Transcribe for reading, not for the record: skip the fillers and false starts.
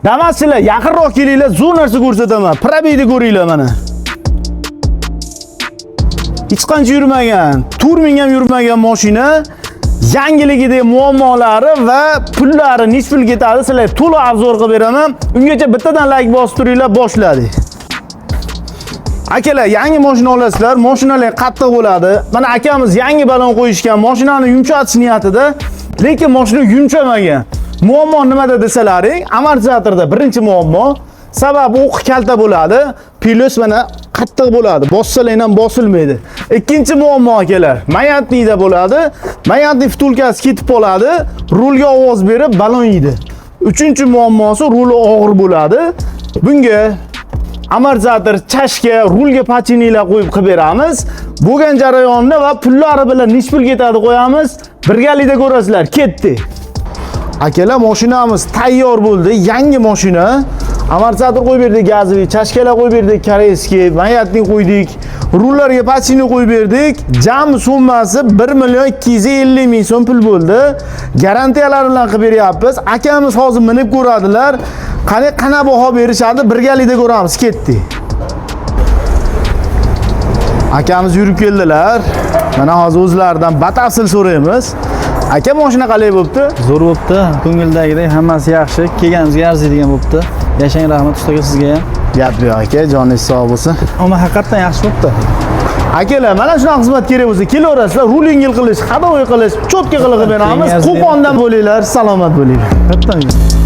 Damasizlar, yaqinroq kelinglar, zo'r narsa ko'rsataman. Probeyni ko'ringlar mana. Hech qancha yurmagan, turming ham yurmagan mashina yangiligidagi muammolari va pullari nisbil ketadi. Sizlar to'liq obzor qilib beraman. Ungacha bittadan like bosib turinglar, boshladik. Akalar, yangi mashina olasizlar, mashinalar qattiq bo'ladi. Mana akamiz yangi balon qo'yishgan, mashinani yumshatish niyatida, lekin mashina yumshamagan. Muammo nimada desalaring, amortizatorda birinchi muammo, sababi o'q kalta bo'ladi, pilos mana qattiq bo'ladi, bossalar ham bosilmaydi. Ikkinchi muammo akalar, mayantlikda bo'ladi, mayantlik vtulkasi ketib qoladi, rulga ovoz berib balon yeydi. Uchinchi muammosi ruli og'ir bo'ladi. Bunga amortizator, chashka, rulga pachinilar qo'yib qilib beramiz. Bo'lgan jarayonni va pullari bilan nisbil ketadi qo'yamiz. Birgalikda ko'rasizlar, ketdi. Akalar, mashinamiz tayyor bo'ldi, yangi mashina. Amortizator qo'yib berdik, gazoviy, chashkalar qo'yib berdik, koreyskiy, mayatlik qo'ydik, rullarga pachini qo'yib berdik. Jami summasi 1.250.000 so'm pul bo'ldi. Garantiyalar bilan qilib beryapmiz. Akamiz hozir minib ko'radilar. Qana baho berishadi, birgalikda ko'ramiz, ketdi. Akamiz yurib keldilar. Mana hozir o'zlaridan batafsil so'raymiz. Aka, mashina qalay bo'libdi? Zo'r bo'libdi. Ko'ngildagidek hammasi yaxshi. Kelganimizga arziydigan bo'libdi. Yashang, rahmat ustaga, sizga ham. Gap yo'q aka, joningiz sog' bo'lsin. Ammo haqiqatan yaxshi bo'libdi. Akalar, mana shunaqa xizmat kerak bo'lsa, kelaverasizlar, ruling qilish, hadovoy qilish, cho'tka qilib beramiz. Qo'qondan bo'linglar, salomat bo'linglar. Katta.